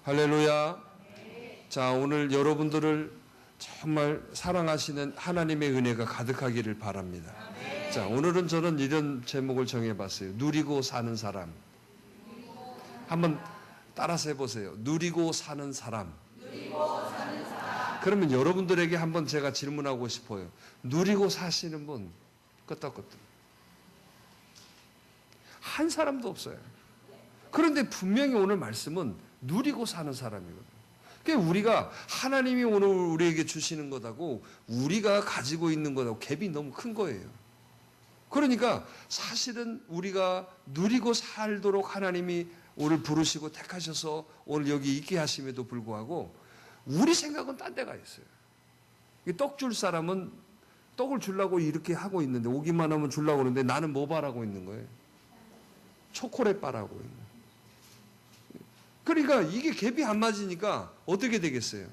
할렐루야. 자, 오늘 여러분들을 정말 사랑하시는 하나님의 은혜가 가득하기를 바랍니다. 자, 오늘은 저는 이런 제목을 정해봤어요. 누리고 사는 사람. 한번 따라서 해보세요. 누리고 사는 사람. 그러면 여러분들에게 한번 제가 질문하고 싶어요. 누리고 사시는 분 끄떡끄떡 한 사람도 없어요. 그런데 분명히 오늘 말씀은 누리고 사는 사람이거든요. 그러니까 우리가 하나님이 오늘 우리에게 주시는 것하고 우리가 가지고 있는 것하고 갭이 너무 큰 거예요. 그러니까 사실은 우리가 누리고 살도록 하나님이 오늘 부르시고 택하셔서 오늘 여기 있게 하심에도 불구하고 우리 생각은 딴 데가 있어요. 떡 줄 사람은 떡을 주려고 이렇게 하고 있는데 오기만 하면 주려고 하는데 나는 뭐 바라고 있는 거예요? 초콜릿 바라고 있는 거예요. 그러니까 이게 갭이 안 맞으니까 어떻게 되겠어요?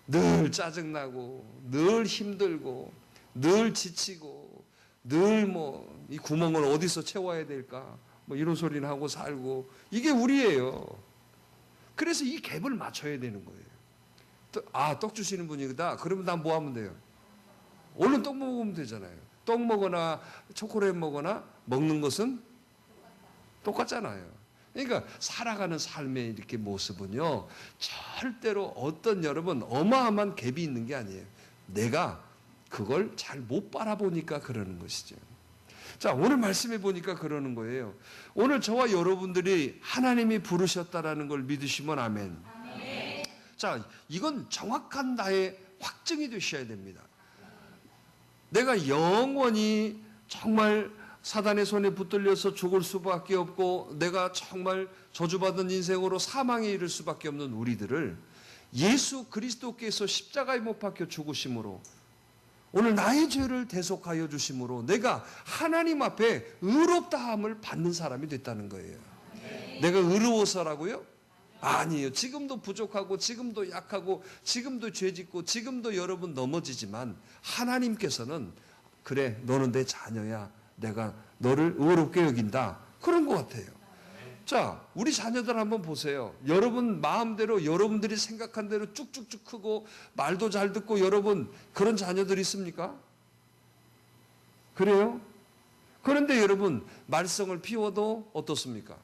늘 짜증나고 늘 힘들고 늘 지치고 늘 뭐 이 구멍을 어디서 채워야 될까 뭐 이런 소리는 하고 살고 이게 우리예요. 그래서 이 갭을 맞춰야 되는 거예요. 떡 주시는 분이다. 그러면 난 뭐 하면 돼요? 얼른 떡 먹으면 되잖아요. 떡 먹거나 초콜릿 먹거나 먹는 것은 똑같잖아요. 그러니까 살아가는 삶의 이렇게 모습은요, 절대로 어떤 여러분 어마어마한 갭이 있는 게 아니에요. 내가 그걸 잘 못 바라보니까 그러는 것이죠. 자, 오늘 말씀해 보니까 그러는 거예요. 오늘 저와 여러분들이 하나님이 부르셨다라는 걸 믿으시면 아멘. 자, 이건 정확한 나의 확증이 되셔야 됩니다. 내가 영원히 정말 사단의 손에 붙들려서 죽을 수밖에 없고 내가 정말 저주받은 인생으로 사망에 이를 수밖에 없는 우리들을 예수 그리스도께서 십자가에 못 박혀 죽으심으로 오늘 나의 죄를 대속하여 주심으로 내가 하나님 앞에 의롭다함을 받는 사람이 됐다는 거예요. 내가 의로워서라고요? 아니에요. 지금도 부족하고 지금도 약하고 지금도 죄짓고 지금도 여러분 넘어지지만 하나님께서는 그래 너는 내 자녀야. 내가 너를 의롭게 여긴다. 그런 것 같아요. 자, 우리 자녀들 한번 보세요. 여러분 마음대로 여러분들이 생각한 대로 쭉쭉쭉 크고 말도 잘 듣고 여러분 그런 자녀들 있습니까? 그래요? 그런데 여러분 말썽을 피워도 어떻습니까?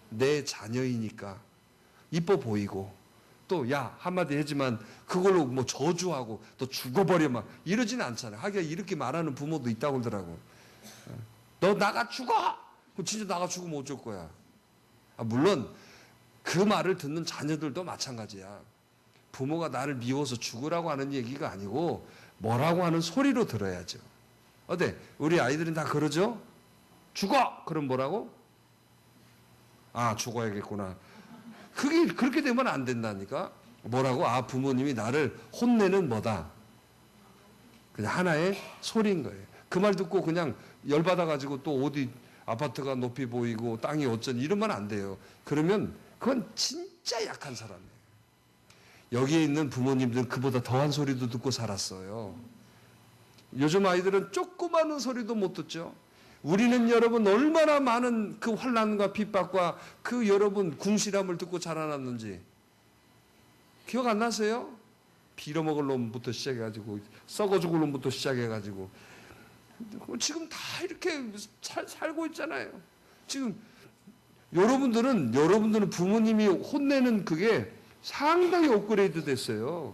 내 자녀이니까 이뻐 보이고 또 야 한마디 하지만 그걸로 뭐 저주하고 또 죽어버려 막 이러지는 않잖아요. 하기야 이렇게 말하는 부모도 있다고 그러더라고. 너 나가 죽어! 그럼 진짜 나가 죽으면 어쩔 거야. 물론 그 말을 듣는 자녀들도 마찬가지야. 부모가 나를 미워서 죽으라고 하는 얘기가 아니고 뭐라고 하는 소리로 들어야죠. 어때? 우리 아이들은 다 그러죠? 죽어! 그럼 뭐라고? 아, 죽어야겠구나. 그게 그렇게 되면 안 된다니까. 뭐라고? 아, 부모님이 나를 혼내는 뭐다. 그냥 하나의 소리인 거예요. 그 말 듣고 그냥 열받아가지고 또 어디 아파트가 높이 보이고 땅이 어쩐 이러면 안 돼요. 그러면 그건 진짜 약한 사람이에요. 여기에 있는 부모님들은 그보다 더한 소리도 듣고 살았어요. 요즘 아이들은 조그마한 소리도 못 듣죠. 우리는 여러분 얼마나 많은 그 환난과 핍박과 그 여러분 궁실함을 듣고 자라났는지 기억 안 나세요? 빌어먹을 놈부터 시작해가지고 썩어 죽을 놈부터 시작해가지고 지금 다 이렇게 살고 있잖아요. 지금 여러분들은 부모님이 혼내는 그게 상당히 업그레이드 됐어요.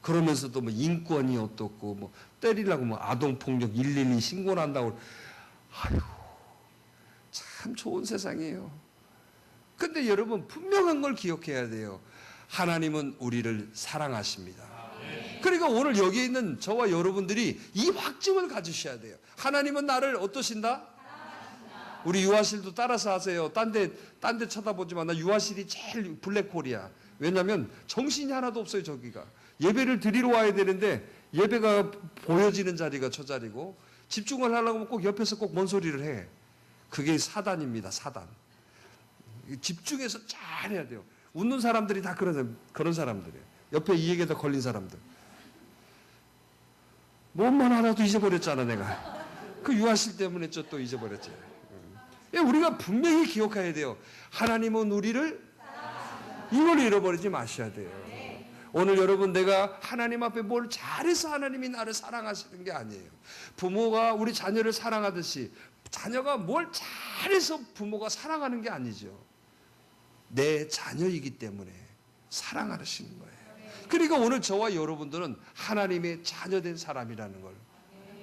그러면서도 뭐 인권이 어떻고 뭐 때리려고 뭐 아동폭력 112 신고를 한다고. 아이고 참 좋은 세상이에요. 근데 여러분 분명한 걸 기억해야 돼요. 하나님은 우리를 사랑하십니다. 그러니까 오늘 여기에 있는 저와 여러분들이 이 확증을 가지셔야 돼요. 하나님은 나를 어떠신다? 우리 유아실도 따라서 하세요. 딴 데 쳐다보지 마. 나 유아실이 제일 블랙홀이야. 왜냐하면 정신이 하나도 없어요. 저기가. 예배를 드리러 와야 되는데 예배가 보여지는 자리가 저 자리고 집중을 하려고 하면 꼭 옆에서 꼭 뭔 소리를 해. 그게 사단입니다. 사단. 집중해서 잘 해야 돼요. 웃는 사람들이 다 그런 사람들이에요. 옆에 이 얘기에다 걸린 사람들. 뭔만 하나도 잊어버렸잖아 내가. 그 유아실 때문에 또 잊어버렸지. 우리가 분명히 기억해야 돼요. 하나님은 우리를 이걸 잃어버리지 마셔야 돼요. 오늘 여러분, 내가 하나님 앞에 뭘 잘해서 하나님이 나를 사랑하시는 게 아니에요. 부모가 우리 자녀를 사랑하듯이 자녀가 뭘 잘해서 부모가 사랑하는 게 아니죠. 내 자녀이기 때문에 사랑하시는 거예요. 그러니까 오늘 저와 여러분들은 하나님의 자녀된 사람이라는 걸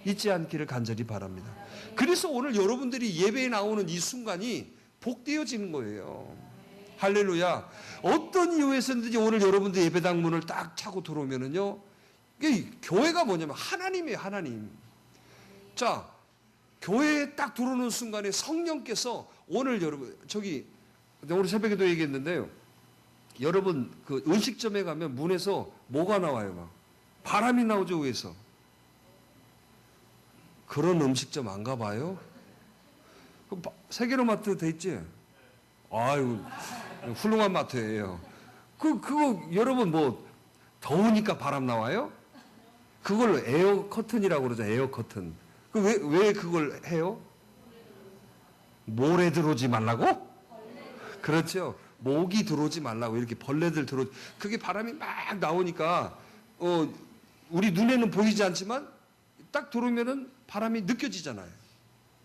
잊지 않기를 간절히 바랍니다. 그래서 오늘 여러분들이 예배에 나오는 이 순간이 복되어지는 거예요. 할렐루야. 어떤 이유에서든지 오늘 여러분들 예배당 문을 딱 차고 들어오면은요, 교회가 뭐냐면 하나님이에요, 하나님. 자, 교회에 딱 들어오는 순간에 성령께서 오늘 여러분, 오늘 새벽에도 얘기했는데요. 여러분, 그 음식점에 가면 문에서 뭐가 나와요, 막. 바람이 나오죠, 위에서. 그런 음식점 안 가봐요? 세계로 마트 돼 있지? 아유, 훌륭한 마트예요. 그거 여러분 뭐 더우니까 바람 나와요? 그걸 에어 커튼이라고 그러죠. 에어 커튼. 왜 그걸 해요? 모래 들어오지 말라고? 그렇죠. 모기 들어오지 말라고, 이렇게 벌레들 그게 바람이 막 나오니까 우리 눈에는 보이지 않지만 딱 들어오면은 바람이 느껴지잖아요.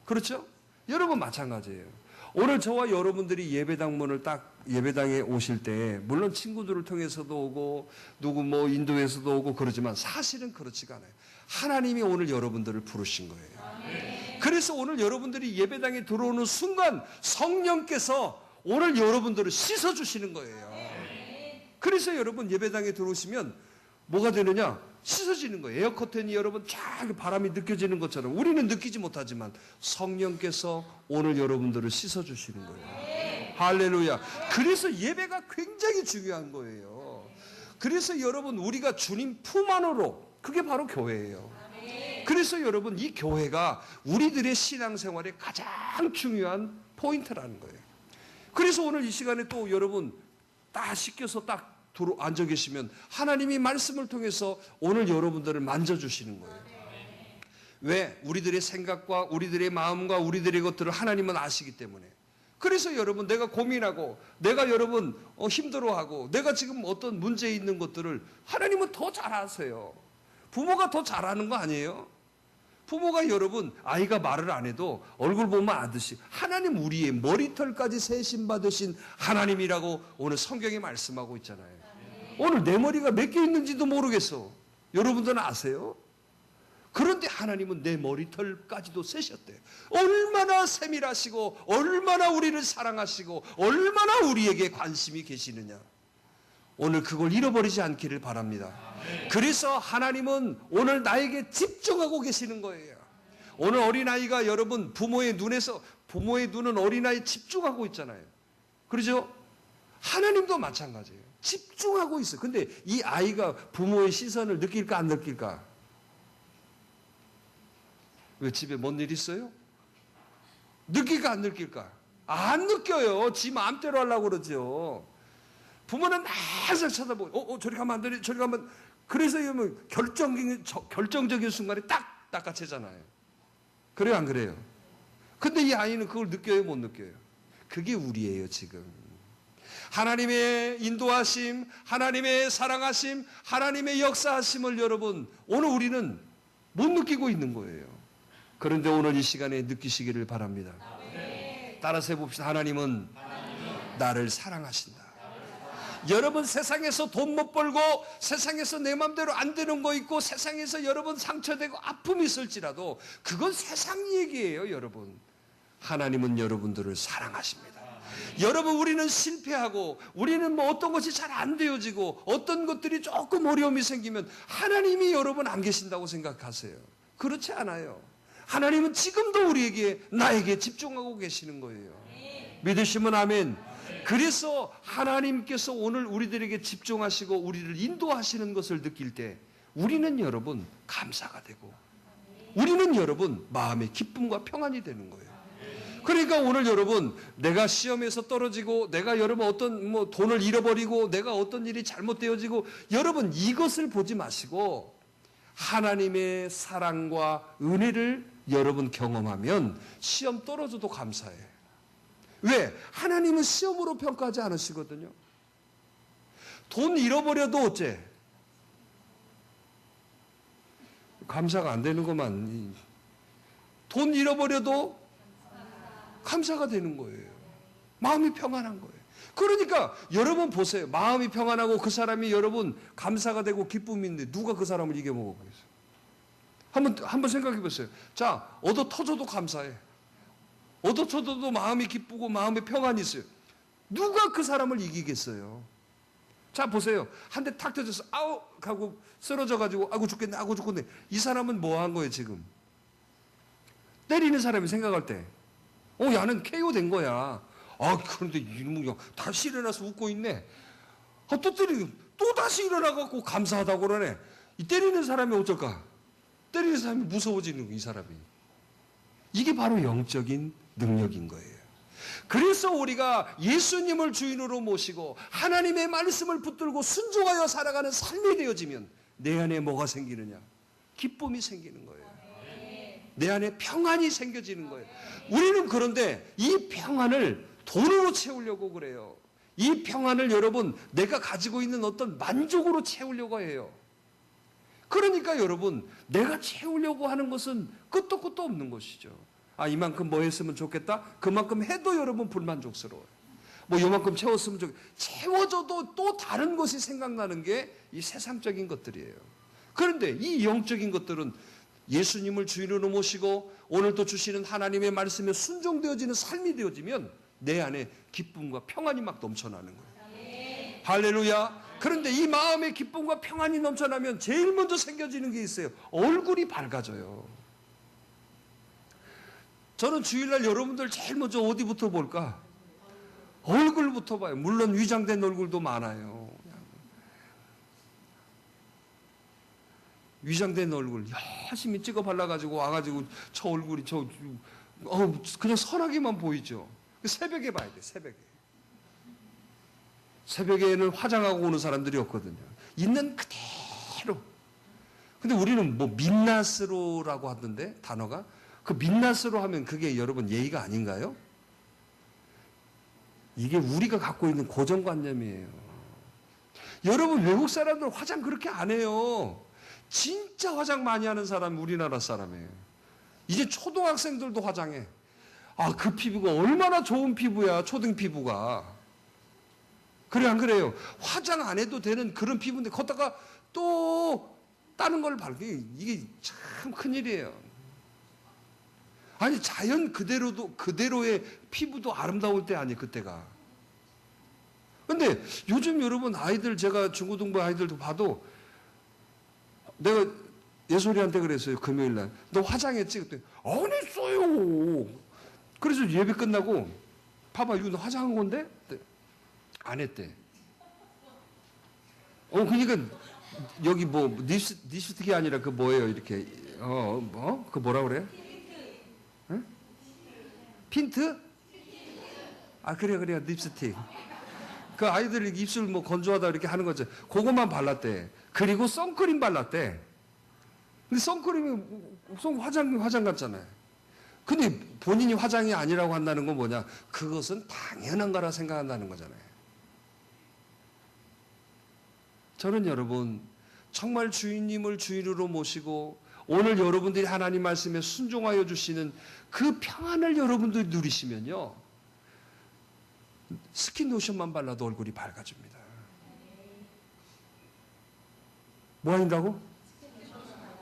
그렇죠? 여러분 마찬가지예요. 오늘 저와 여러분들이 예배당 문을 딱 예배당에 오실 때, 물론 친구들을 통해서도 오고 누구 뭐 인도에서도 오고 그러지만 사실은 그렇지가 않아요. 하나님이 오늘 여러분들을 부르신 거예요. 그래서 오늘 여러분들이 예배당에 들어오는 순간 성령께서 오늘 여러분들을 씻어주시는 거예요. 그래서 여러분 예배당에 들어오시면 뭐가 되느냐? 씻어지는 거예요. 에어커튼이 여러분 쫙 바람이 느껴지는 것처럼 우리는 느끼지 못하지만 성령께서 오늘 여러분들을 씻어주시는 거예요. 할렐루야. 그래서 예배가 굉장히 중요한 거예요. 그래서 여러분, 우리가 주님 품 안으로, 그게 바로 교회예요. 그래서 여러분, 이 교회가 우리들의 신앙생활의 가장 중요한 포인트라는 거예요. 그래서 오늘 이 시간에 또 여러분 딱 씻겨서 딱 앉아 계시면 하나님이 말씀을 통해서 오늘 여러분들을 만져주시는 거예요. 왜? 우리들의 생각과 우리들의 마음과 우리들의 것들을 하나님은 아시기 때문에. 그래서 여러분, 내가 고민하고 내가 여러분 힘들어하고 내가 지금 어떤 문제에 있는 것들을 하나님은 더 잘 아세요. 부모가 더 잘하는 거 아니에요? 부모가 여러분, 아이가 말을 안 해도 얼굴 보면 아듯이 하나님 우리의 머리털까지 세심 받으신 하나님이라고 오늘 성경에 말씀하고 있잖아요. 오늘 내 머리가 몇 개 있는지도 모르겠어. 여러분들은 아세요? 그런데 하나님은 내 머리털까지도 세셨대요. 얼마나 세밀하시고 얼마나 우리를 사랑하시고 얼마나 우리에게 관심이 계시느냐. 오늘 그걸 잃어버리지 않기를 바랍니다. 그래서 하나님은 오늘 나에게 집중하고 계시는 거예요. 오늘 어린아이가 여러분 부모의 눈은 어린아이에 집중하고 있잖아요. 그렇죠? 하나님도 마찬가지예요. 집중하고 있어요. 근데 이 아이가 부모의 시선을 느낄까 안 느낄까? 왜 집에 뭔 일 있어요? 느낄까 안 느낄까? 안 느껴요. 지 마음대로 하려고 그러죠. 부모는 항상 쳐다보고 저리 가면 안 되네, 저리 가면. 그래서 결정적인 순간에 딱 닦아채잖아요. 그래요, 안 그래요? 근데 이 아이는 그걸 느껴요, 못 느껴요? 그게 우리예요, 지금. 하나님의 인도하심, 하나님의 사랑하심, 하나님의 역사하심을 여러분, 오늘 우리는 못 느끼고 있는 거예요. 그런데 오늘 이 시간에 느끼시기를 바랍니다. 따라서 해봅시다. 하나님은 나를 사랑하신다. 여러분, 세상에서 돈 못 벌고 세상에서 내 마음대로 안 되는 거 있고 세상에서 여러분 상처되고 아픔이 있을지라도 그건 세상 얘기예요. 여러분, 하나님은 여러분들을 사랑하십니다. 여러분, 우리는 실패하고 우리는 뭐 어떤 것이 잘 안 되어지고 어떤 것들이 조금 어려움이 생기면 하나님이 여러분 안 계신다고 생각하세요. 그렇지 않아요. 하나님은 지금도 나에게 집중하고 계시는 거예요. 믿으시면 아멘. 그래서 하나님께서 오늘 우리들에게 집중하시고 우리를 인도하시는 것을 느낄 때 우리는 여러분 감사가 되고 우리는 여러분 마음의 기쁨과 평안이 되는 거예요. 그러니까 오늘 여러분, 내가 시험에서 떨어지고 내가 여러분 어떤 돈을 잃어버리고 내가 어떤 일이 잘못되어지고 여러분 이것을 보지 마시고 하나님의 사랑과 은혜를 여러분 경험하면 시험 떨어져도 감사해. 왜? 하나님은 시험으로 평가하지 않으시거든요. 돈 잃어버려도 어째? 감사가 안 되는 것만. 돈 잃어버려도 감사가 되는 거예요. 마음이 평안한 거예요. 그러니까 여러분 보세요. 마음이 평안하고 그 사람이 여러분 감사가 되고 기쁨이 있는데 누가 그 사람을 이겨먹어 보겠어요? 한번 생각해 보세요. 자, 얻어 터져도 감사해. 얻어 터져도 마음이 기쁘고 마음에 평안이 있어요. 누가 그 사람을 이기겠어요? 자, 보세요. 한 대 탁 터져서 아우 하고 쓰러져가지고 아이고 죽겠네, 아이고 죽겠네. 이 사람은 뭐 한 거예요 지금? 때리는 사람이 생각할 때 야는 KO 된 거야. 그런데 이놈이 다시 일어나서 웃고 있네. 또 때리고 또 다시 일어나갖고 감사하다고 그러네. 이 때리는 사람이 어쩔까? 때리는 사람이 무서워지는 거예요, 이 사람이. 이게 바로 영적인 능력인 거예요. 그래서 우리가 예수님을 주인으로 모시고 하나님의 말씀을 붙들고 순종하여 살아가는 삶이 되어지면 내 안에 뭐가 생기느냐? 기쁨이 생기는 거예요. 내 안에 평안이 생겨지는 거예요. 우리는 그런데 이 평안을 돈으로 채우려고 그래요. 이 평안을 여러분 내가 가지고 있는 어떤 만족으로 채우려고 해요. 그러니까 여러분 내가 채우려고 하는 것은 끝도 끝도 없는 것이죠. 이만큼 뭐 했으면 좋겠다. 그만큼 해도 여러분 불만족스러워요. 뭐 이만큼 채웠으면 좋겠다. 채워져도 또 다른 것이 생각나는 게 이 세상적인 것들이에요. 그런데 이 영적인 것들은 예수님을 주인으로 모시고 오늘도 주시는 하나님의 말씀에 순종되어지는 삶이 되어지면 내 안에 기쁨과 평안이 막 넘쳐나는 거예요. 할렐루야. 그런데 이 마음의 기쁨과 평안이 넘쳐나면 제일 먼저 생겨지는 게 있어요. 얼굴이 밝아져요. 저는 주일날 여러분들 제일 먼저 어디부터 볼까? 얼굴부터 봐요. 물론 위장된 얼굴도 많아요. 위장된 얼굴 열심히 찍어 발라가지고 와가지고 저 얼굴이 그냥 선하게만 보이죠. 새벽에 봐야 돼. 새벽에는 화장하고 오는 사람들이 없거든요. 있는 그대로. 근데 우리는 뭐 민낯으로라고 하던데 단어가 그 민낯으로 하면 그게 여러분 예의가 아닌가요? 이게 우리가 갖고 있는 고정관념이에요. 여러분 외국 사람들 화장 그렇게 안 해요. 진짜 화장 많이 하는 사람이 우리나라 사람이에요. 이제 초등학생들도 화장해. 그 피부가 얼마나 좋은 피부야, 초등 피부가. 그래, 안 그래요? 화장 안 해도 되는 그런 피부인데, 거기다가 또 다른 걸 바르게, 이게 참 큰일이에요. 자연 그대로의 피부도 아름다울 때 아니에요, 그때가. 근데 요즘 여러분 아이들, 제가 중고등부 아이들도 봐도 내가 예솔이한테 그랬어요. 금요일날. 너 화장했지? 그때 안 했어요. 그래서 예배 끝나고 봐봐 이거 너 화장한 건데? 안 했대. 그러니까 여기 뭐 립스틱이 아니라 그 뭐예요 이렇게 그 뭐라 그래? 응? 핀트? 그래 립스틱. 그 아이들 입술 뭐 건조하다 이렇게 하는 거죠. 그것만 발랐대. 그리고 선크림 발랐대. 근데 선크림이 화장 같잖아요. 근데 본인이 화장이 아니라고 한다는 건 뭐냐? 그것은 당연한 거라 생각한다는 거잖아요. 저는 여러분 정말 주인님을 주인으로 모시고 오늘 여러분들이 하나님 말씀에 순종하여 주시는 그 평안을 여러분들이 누리시면요. 스킨 로션만 발라도 얼굴이 밝아집니다. 뭐 한다고?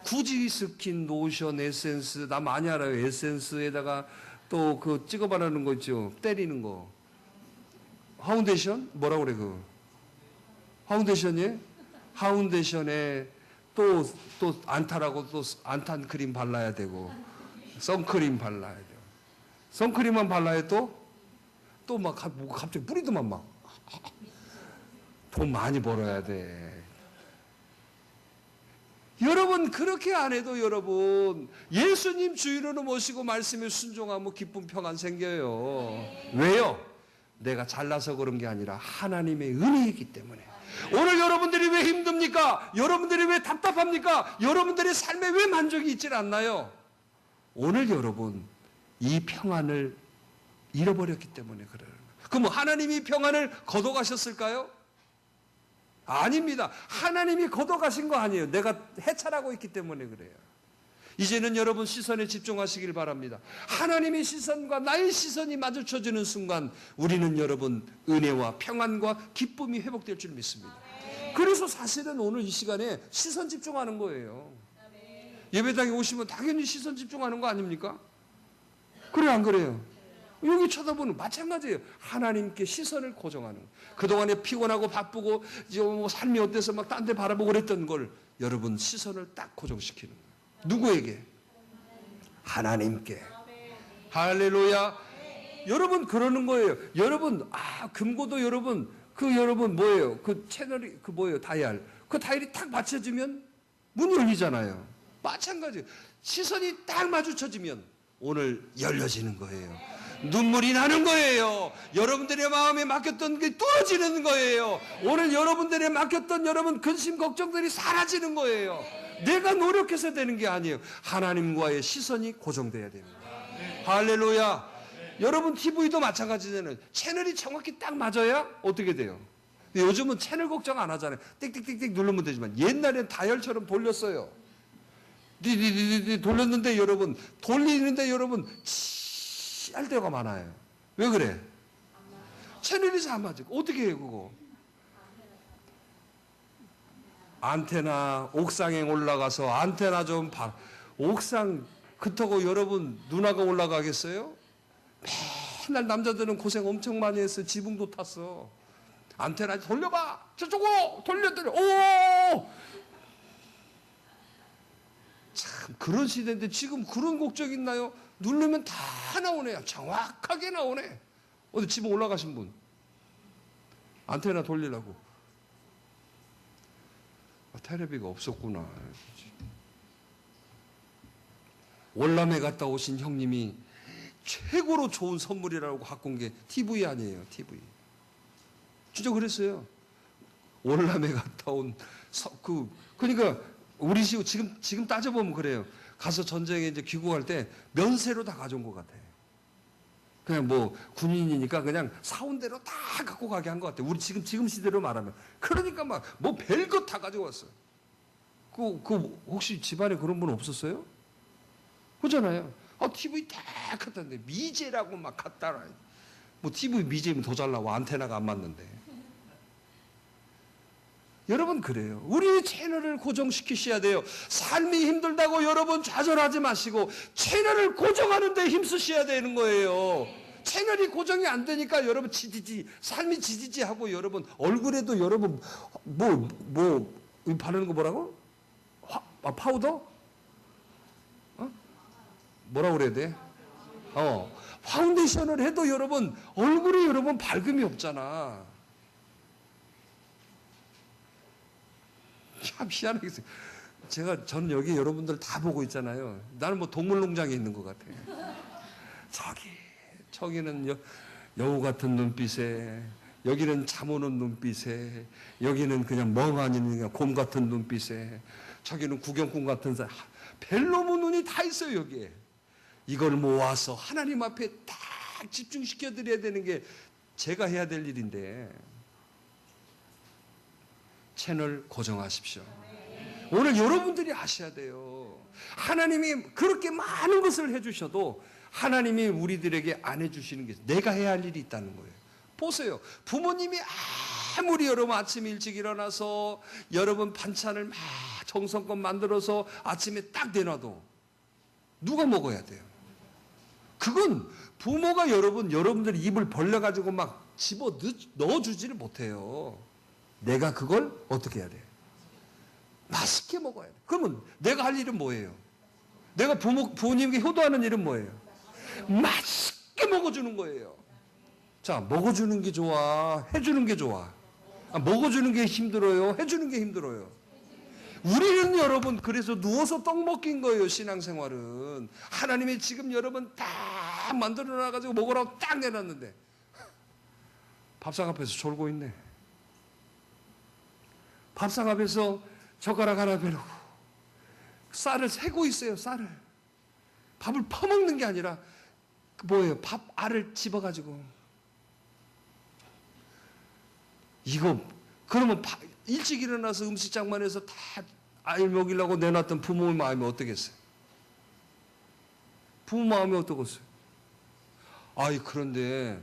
굳이 스킨, 로션, 에센스, 나 많이 알아요. 에센스에다가 또 그 찍어 바르는 거 있죠. 때리는 거. 파운데이션? 뭐라 그래, 파운데이션이에요? 파운데이션에 또 안타라고 또 안탄 크림 발라야 되고, 선크림 발라야 돼요. 선크림만 발라야 또 막 갑자기 뿌리더만 막. 돈 많이 벌어야 돼. 여러분 그렇게 안 해도 여러분 예수님 주인으로 모시고 말씀에 순종하면 기쁨 평안 생겨요. 왜요? 내가 잘나서 그런 게 아니라 하나님의 은혜이기 때문에. 오늘 여러분들이 왜 힘듭니까? 여러분들이 왜 답답합니까? 여러분들의 삶에 왜 만족이 있질 않나요? 오늘 여러분 이 평안을 잃어버렸기 때문에 그래요. 그럼 하나님이 평안을 거둬가셨을까요? 아닙니다. 하나님이 거둬가신 거 아니에요. 내가 해찰하고 있기 때문에 그래요. 이제는 여러분 시선에 집중하시길 바랍니다. 하나님의 시선과 나의 시선이 마주쳐지는 순간 우리는 여러분 은혜와 평안과 기쁨이 회복될 줄 믿습니다. 그래서 사실은 오늘 이 시간에 시선 집중하는 거예요. 예배당에 오시면 당연히 시선 집중하는 거 아닙니까? 그래요, 안 그래요? 여기 쳐다보는 마찬가지예요. 하나님께 시선을 고정하는 거예요. 그동안에 피곤하고 바쁘고 이제 뭐 삶이 어때서 막 딴 데 바라보고 그랬던 걸 여러분 시선을 딱 고정시키는 거예요. 누구에게? 하나님께. 할렐루야. 여러분 그러는 거예요. 여러분 금고도 여러분 여러분 뭐예요? 그 채널이 뭐예요? 다이얼. 그 다이얼이 딱 맞춰지면 문이 열리잖아요. 마찬가지. 시선이 딱 마주쳐지면 오늘 열려지는 거예요. 눈물이 나는 거예요. 여러분들의 마음에 맡겼던 게 뚫어지는 거예요. 오늘 여러분들의 맡겼던 여러분 근심 걱정들이 사라지는 거예요. 내가 노력해서 되는 게 아니에요. 하나님과의 시선이 고정돼야 되는 거예요. 할렐루야. 여러분 TV도 마찬가지잖아요. 채널이 정확히 딱 맞아야 어떻게 돼요? 요즘은 채널 걱정 안 하잖아요. 띡띡띡띡 누르면 되지만 옛날엔 다이얼처럼 돌렸어요. 디디디디 돌렸는데 여러분 돌리는데 여러분 할 때가 많아요. 왜 그래? 채널이 잘 안 맞아. 어떻게 해요 그거? 안테나 옥상에 올라가서 안테나 좀 봐. 옥상 그렇다고 여러분 누나가 올라가겠어요? 맨날 남자들은 고생 엄청 많이 했어. 지붕도 탔어. 안테나 돌려봐. 저쪽으로 돌려. 오! 참 그런 시대인데 지금 그런 걱정 있나요? 누르면 다 나오네요. 정확하게 나오네. 어디 지붕 올라가신 분? 안테나 돌리려고. 텔레비가 없었구나. 월남에 갔다 오신 형님이 최고로 좋은 선물이라고 갖고 온 게 TV 아니에요. TV. 진짜 그랬어요. 월남에 갔다 온 그러니까 우리 지금 따져보면 그래요. 가서 전쟁에 이제 귀국할 때 면세로 다 가져온 것 같아. 그냥 뭐 군인이니까 그냥 사온 대로 다 갖고 가게 한 것 같아. 우리 지금 시대로 말하면. 그러니까 막 뭐 별것 다 가지고 왔어. 그 혹시 집안에 그런 분 없었어요? 그렇잖아요. TV 딱 갖다는데 미제라고 막 갖다. 뭐 TV 미제면 더 잘 나와. 안테나가 안 맞는데. 여러분 그래요. 우리 채널을 고정시키셔야 돼요. 삶이 힘들다고 여러분 좌절하지 마시고 채널을 고정하는 데 힘쓰셔야 되는 거예요. 채널이 고정이 안 되니까 여러분 삶이 지지지하고 여러분 얼굴에도 여러분 뭐 바르는 거 뭐라고? 파우더? 뭐라고 그래야 돼? 파운데이션을 해도 여러분 얼굴에 여러분 밝음이 없잖아. 참 희한하게 저는 여기 여러분들 다 보고 있잖아요. 나는 뭐 동물농장에 있는 것 같아. 저기는 여우 같은 눈빛에, 여기는 잠 오는 눈빛에, 여기는 그냥 멍하니 그냥 곰 같은 눈빛에, 저기는 구경꾼 같은 사람. 별놈의 눈이 다 있어요 여기에. 이걸 모아서 하나님 앞에 딱 집중시켜 드려야 되는 게 제가 해야 될 일인데. 채널 고정하십시오. 오늘 여러분들이 아셔야 돼요. 하나님이 그렇게 많은 것을 해주셔도 하나님이 우리들에게 안 해주시는 게 내가 해야 할 일이 있다는 거예요. 보세요. 부모님이 아무리 여러분 아침 일찍 일어나서 여러분 반찬을 막 정성껏 만들어서 아침에 딱 내놔도 누가 먹어야 돼요? 그건 부모가 여러분들 입을 벌려가지고 막 집어 넣어주지를 못해요. 내가 그걸 어떻게 해야 돼? 맛있게 먹어야 돼. 그러면 내가 할 일은 뭐예요? 내가 부모님께 효도하는 일은 뭐예요? 맛있게 먹어주는 거예요. 자, 먹어주는 게 좋아? 해주는 게 좋아? 먹어주는 게 힘들어요? 해주는 게 힘들어요? 우리는 여러분 그래서 누워서 떡 먹긴 거예요. 신앙생활은. 하나님이 지금 여러분 다 만들어놔가지고 먹으라고 딱 내놨는데 밥상 앞에서 졸고 있네. 밥상 앞에서 젓가락 하나 베놓고 쌀을 세고 있어요. 쌀을. 밥을 퍼먹는 게 아니라 뭐예요? 밥 알을 집어가지고 이거 그러면 일찍 일어나서 음식장만해서 다 알 먹이려고 내놨던 부모의 마음이 어떻겠어요? 부모 마음이 어떻겠어요? 아이 그런데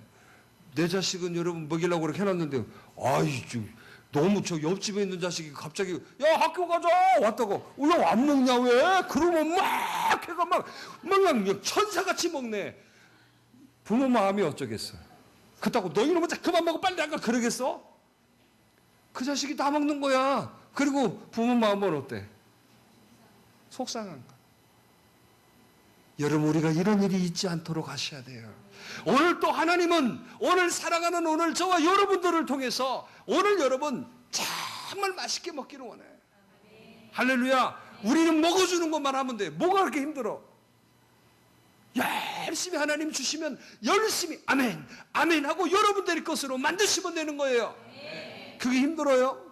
내 자식은 여러분 먹이려고 그렇게 해놨는데 아이 너무 저 옆집에 있는 자식이 갑자기 야 학교 가자 왔다고 야 안 먹냐 왜? 그러면 막 걔가 막 천사같이 먹네. 부모 마음이 어쩌겠어? 그렇다고 너희는 먼저 그만 먹어 빨리 안 가 그러겠어? 그 자식이 다 먹는 거야. 그리고 부모 마음은 어때? 속상한가? 여러분 우리가 이런 일이 있지 않도록 하셔야 돼요. 오늘 또 하나님은 오늘 사랑하는 오늘 저와 여러분들을 통해서 오늘 여러분 정말 맛있게 먹기를 원해. 할렐루야. 우리는 먹어주는 것만 하면 돼. 뭐가 그렇게 힘들어? 열심히 하나님 주시면 열심히 아멘 아멘 하고 여러분들의 것으로 만드시면 되는 거예요. 그게 힘들어요?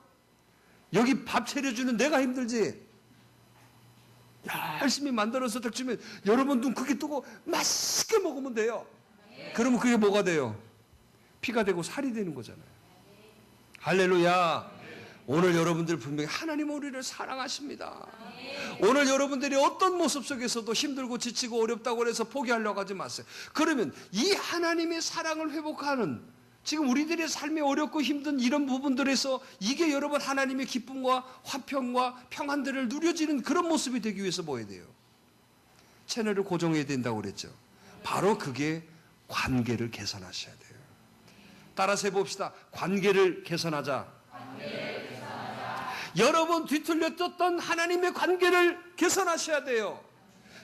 여기 밥 차려주는 내가 힘들지. 열심히 만들어서 딱 주면 여러분 눈 크게 뜨고 맛있게 먹으면 돼요. 그러면 그게 뭐가 돼요? 피가 되고 살이 되는 거잖아요. 할렐루야. 오늘 여러분들 분명히 하나님은 우리를 사랑하십니다. 오늘 여러분들이 어떤 모습 속에서도 힘들고 지치고 어렵다고 해서 포기하려고 하지 마세요. 그러면 이 하나님의 사랑을 회복하는 지금 우리들의 삶이 어렵고 힘든 이런 부분들에서 이게 여러분 하나님의 기쁨과 화평과 평안들을 누려지는 그런 모습이 되기 위해서 뭐 해야 돼요? 채널을 고정해야 된다고 그랬죠. 바로 그게 관계를 개선하셔야 돼요. 따라서 해봅시다. 관계를 개선하자. 여러분 뒤틀렸던 하나님의 관계를 개선하셔야 돼요.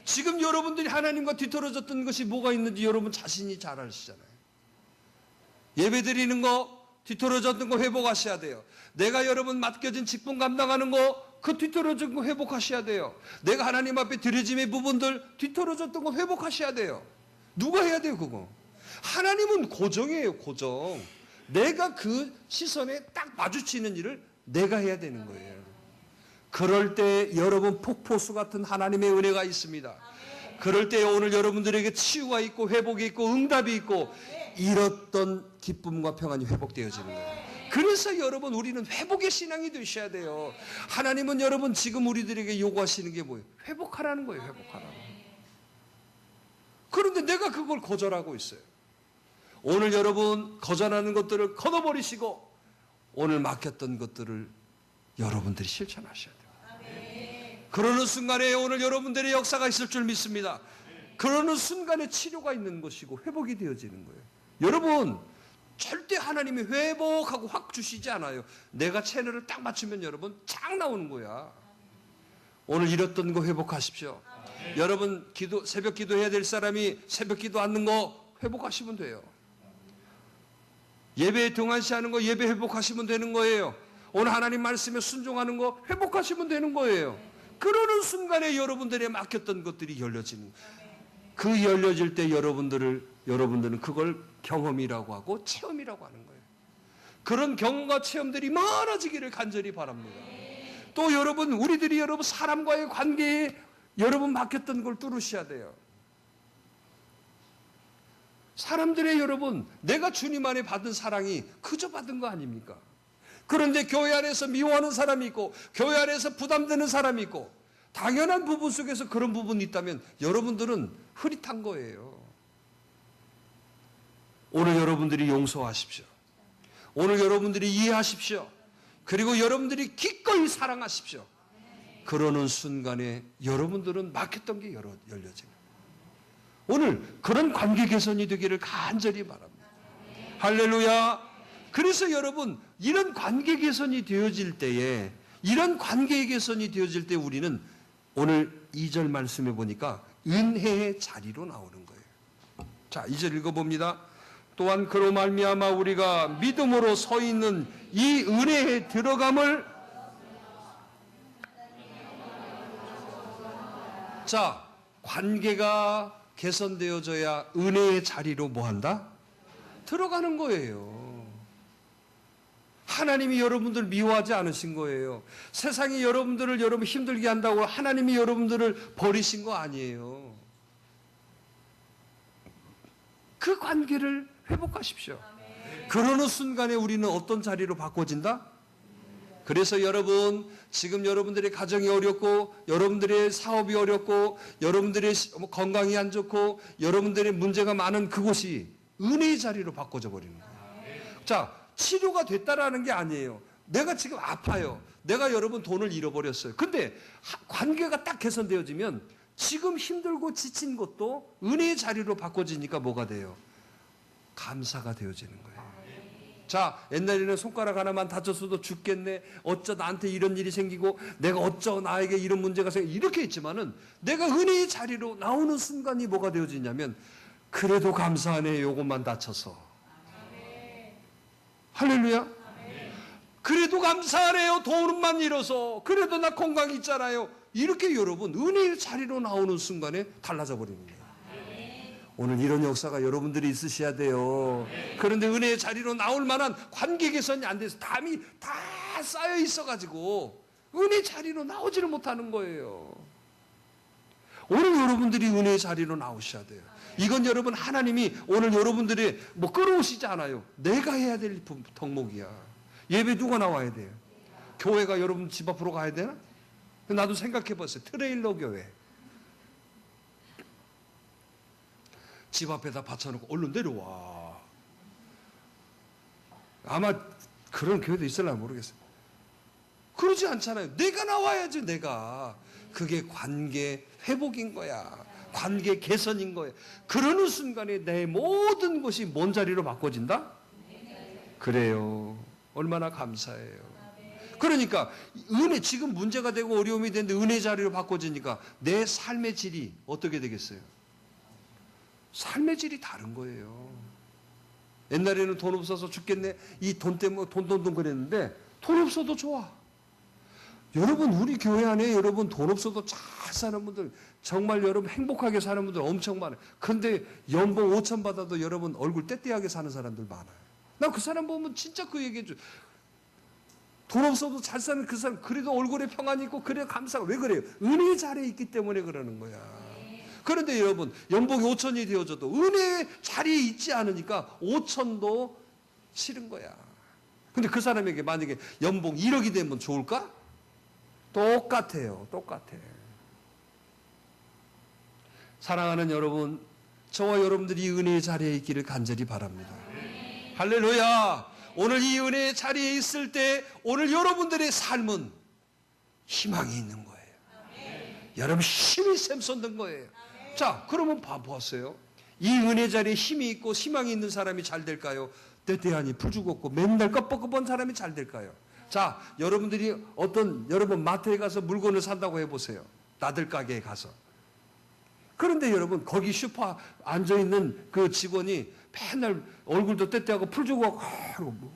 지금 여러분들이 하나님과 뒤틀어졌던 것이 뭐가 있는지 여러분 자신이 잘 아시잖아요. 예배 드리는 거 뒤틀어졌던 거 회복하셔야 돼요. 내가 여러분 맡겨진 직분 감당하는 거 그 뒤틀어진 거 회복하셔야 돼요. 내가 하나님 앞에 드려짐의 부분들 뒤틀어졌던 거 회복하셔야 돼요. 누가 해야 돼요 그거? 하나님은 고정이에요. 고정. 내가 그 시선에 딱 마주치는 일을 내가 해야 되는 거예요. 그럴 때 여러분 폭포수 같은 하나님의 은혜가 있습니다. 그럴 때 오늘 여러분들에게 치유가 있고 회복이 있고 응답이 있고 잃었던 기쁨과 평안이 회복되어지는 거예요. 그래서 여러분 우리는 회복의 신앙이 되셔야 돼요. 하나님은 여러분 지금 우리들에게 요구하시는 게 뭐예요? 회복하라는 거예요. 회복하라고. 그런데 내가 그걸 거절하고 있어요. 오늘 여러분 거절하는 것들을 걷어버리시고 오늘 맡겼던 것들을 여러분들이 실천하셔야 돼요. 그러는 순간에 오늘 여러분들의 역사가 있을 줄 믿습니다. 그러는 순간에 치료가 있는 것이고 회복이 되어지는 거예요. 여러분 절대 하나님이 회복하고 확 주시지 않아요. 내가 채널을 딱 맞추면 여러분 쫙 나오는 거야. 오늘 잃었던 거 회복하십시오. 여러분 새벽 기도해야 될 사람이 새벽 기도 않는 거 회복하시면 돼요. 예배에 등한시하는 거 예배 회복하시면 되는 거예요. 오늘 하나님 말씀에 순종하는 거 회복하시면 되는 거예요. 그러는 순간에 여러분들의 맡겼던 것들이 열려지는 거예요. 그 열려질 때 여러분들은 그걸 경험이라고 하고 체험이라고 하는 거예요. 그런 경험과 체험들이 많아지기를 간절히 바랍니다. 또 여러분 우리들이 여러분 사람과의 관계에 여러분 맡겼던 걸 뚫으셔야 돼요. 사람들의 여러분 내가 주님 안에 받은 사랑이 그저 받은 거 아닙니까? 그런데 교회 안에서 미워하는 사람이 있고 교회 안에서 부담되는 사람이 있고 당연한 부분 속에서 그런 부분이 있다면 여러분들은 흐릿한 거예요. 오늘 여러분들이 용서하십시오. 오늘 여러분들이 이해하십시오. 그리고 여러분들이 기꺼이 사랑하십시오. 그러는 순간에 여러분들은 막혔던 게 열려져요. 오늘 그런 관계 개선이 되기를 간절히 바랍니다. 할렐루야. 그래서 여러분 이런 관계 개선이 되어질 때에 이런 관계 개선이 되어질 때 우리는 오늘 2절 말씀해 보니까 은혜의 자리로 나오는 거예요. 자, 2절 읽어봅니다. 또한 그로 말미암아 우리가 믿음으로 서 있는 이 은혜에 들어감을 자, 관계가 개선되어져야 은혜의 자리로 뭐한다? 들어가는 거예요. 하나님이 여러분들 미워하지 않으신 거예요. 세상이 여러분들을 여러분 힘들게 한다고 하나님이 여러분들을 버리신 거 아니에요. 그 관계를 회복하십시오. 그러는 순간에 우리는 어떤 자리로 바꿔진다? 그래서 여러분, 지금 여러분들의 가정이 어렵고, 여러분들의 사업이 어렵고, 여러분들의 건강이 안 좋고, 여러분들의 문제가 많은 그곳이 은혜의 자리로 바꿔져 버리는 거예요. 자, 치료가 됐다라는 게 아니에요. 내가 지금 아파요. 내가 여러분 돈을 잃어버렸어요. 근데 관계가 딱 개선되어지면 지금 힘들고 지친 것도 은혜의 자리로 바꿔지니까 뭐가 돼요? 감사가 되어지는 거예요. 자, 옛날에는 손가락 하나만 다쳤어도 죽겠네. 어쩌 나한테 이런 일이 생기고, 내가 어쩌 나에게 이런 문제가 생기고, 이렇게 했지만은 내가 은혜의 자리로 나오는 순간이 뭐가 되어지냐면, 그래도 감사하네, 요것만 다쳐서. 할렐루야. 그래도 감사하네요, 돈만 잃어서. 그래도 나 건강 있잖아요. 이렇게 여러분, 은혜의 자리로 나오는 순간에 달라져 버리는 거예요. 오늘 이런 역사가 여러분들이 있으셔야 돼요. 그런데 은혜의 자리로 나올 만한 관계 개선이 안 돼서 담이 다 쌓여 있어가지고 은혜의 자리로 나오지를 못하는 거예요. 오늘 여러분들이 은혜의 자리로 나오셔야 돼요. 이건 여러분 하나님이 오늘 여러분들이 뭐 끌어오시지 않아요. 내가 해야 될 덕목이야. 예배 누가 나와야 돼요? 교회가 여러분 집 앞으로 가야 되나? 나도 생각해 봤어요. 트레일러 교회. 집 앞에다 받쳐놓고 얼른 내려와. 아마 그런 교회도 있을라 모르겠어요. 그러지 않잖아요. 내가 나와야지, 내가. 그게 관계 회복인 거야. 관계 개선인 거예요. 그러는 순간에 내 모든 것이 뭔 자리로 바꿔진다? 그래요. 얼마나 감사해요. 그러니까 은혜, 지금 문제가 되고 어려움이 되는데 은혜 자리로 바꿔지니까 내 삶의 질이 어떻게 되겠어요? 삶의 질이 다른 거예요. 옛날에는 돈 없어서 죽겠네, 이 돈 때문에 돈 그랬는데 돈 없어도 좋아. 여러분, 우리 교회 안에 여러분 돈 없어도 잘 사는 분들, 정말 여러분 행복하게 사는 분들 엄청 많아요. 근데 연봉 5천 받아도 여러분 얼굴 떼떼하게 사는 사람들 많아요. 나 그 사람 보면 진짜 그 얘기해줘. 돈 없어도 잘 사는 그 사람, 그래도 얼굴에 평안이 있고 그래 감사가. 왜 그래요? 은혜 자리에 있기 때문에 그러는 거야. 그런데 여러분, 연봉이 5천이 되어져도 은혜의 자리에 있지 않으니까 5천도 싫은 거야. 근데 그 사람에게 만약에 연봉 1억이 되면 좋을까? 똑같아요. 똑같아. 사랑하는 여러분, 저와 여러분들이 은혜의 자리에 있기를 간절히 바랍니다. 할렐루야. 오늘 이 은혜의 자리에 있을 때 오늘 여러분들의 삶은 희망이 있는 거예요. 여러분 힘이 샘솟는 거예요. 자, 그러면 보았어요. 이 은혜 자리에 힘이 있고 희망이 있는 사람이 잘 될까요? 때때하니 풀죽었고 맨날 껍벅껍한 사람이 잘 될까요? 자, 여러분들이 여러분 마트에 가서 물건을 산다고 해보세요. 나들 가게에 가서. 그런데 여러분, 거기 슈퍼 앉아있는 그 직원이 맨날 얼굴도 떼떼하고 풀죽고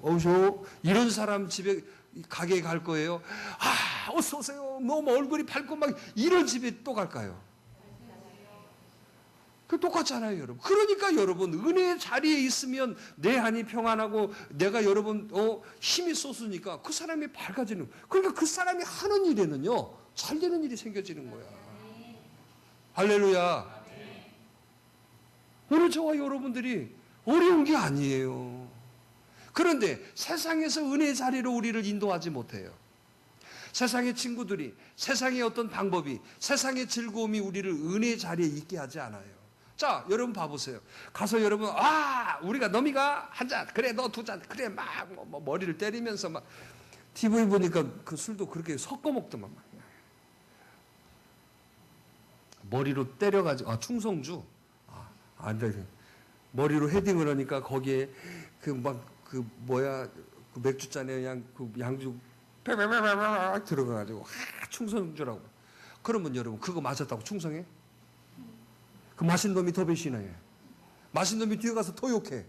어서 이런 사람 집에 가게에 갈 거예요? 아, 어서 오세요. 너무 얼굴이 밝고 막 이런 집에 또 갈까요? 그 똑같잖아요, 여러분. 그러니까 여러분, 은혜의 자리에 있으면 내 안이 평안하고 내가 여러분 힘이 솟으니까 그 사람이 밝아지는. 그러니까 그 사람이 하는 일에는요 잘 되는 일이 생겨지는 거야. 할렐루야. 오늘 저와 여러분들이 어려운 게 아니에요. 그런데 세상에서 은혜의 자리로 우리를 인도하지 못해요. 세상의 친구들이, 세상의 어떤 방법이, 세상의 즐거움이 우리를 은혜의 자리에 있게 하지 않아요. 자, 여러분 봐보세요. 가서 여러분, 우리가 너미가 한 잔, 그래 너 두 잔, 그래 막 머리를 때리면서 막 TV 보니까 그 술도 그렇게 섞어 먹더만. 머리로 때려가지고, 충성주. 안 돼. 머리로 헤딩을 하니까 거기에 그 맥주잔에 그냥 그 양주 팍팍팍팍 들어가가지고 충성주라고. 그러면 여러분 그거 맞았다고 충성해? 그 마신 놈이 더 배신해. 마신 놈이 뒤에 가서 더 욕해.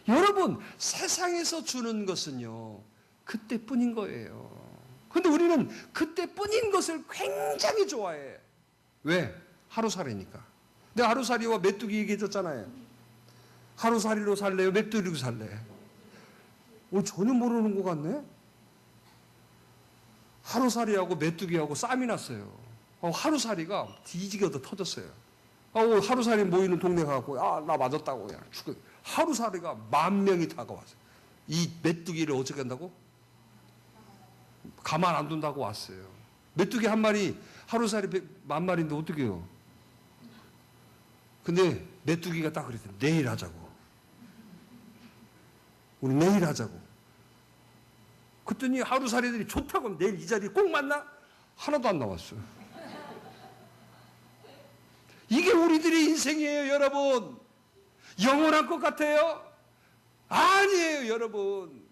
여러분, 세상에서 주는 것은요 그때뿐인 거예요. 근데 우리는 그때뿐인 것을 굉장히 좋아해. 왜? 하루살이니까. 내가 하루살이와 메뚜기 얘기해줬잖아요. 하루살이로 살래요? 메뚜기로 살래? 전혀 모르는 것 같네? 하루살이하고 메뚜기하고 싸움이 났어요. 하루살이가 뒤지게 얻어 터졌어요. 하루살이 모이는 동네 가고, 나 맞았다고. 야, 하루살이가 10,000명이 다가왔어요. 이 메뚜기를 어떻게 한다고? 가만 안 둔다고 왔어요. 메뚜기 한 마리, 하루살이 10,000마리인데 어떻게 해요? 근데 메뚜기가 딱 그랬어요. 내일 하자고. 우리 내일 하자고. 그랬더니 하루살이들이 좋다고 하면 내일 이 자리에 꼭 만나? 하나도 안 나왔어요. 이게 우리들의 인생이에요, 여러분. 영원한 것 같아요? 아니에요, 여러분.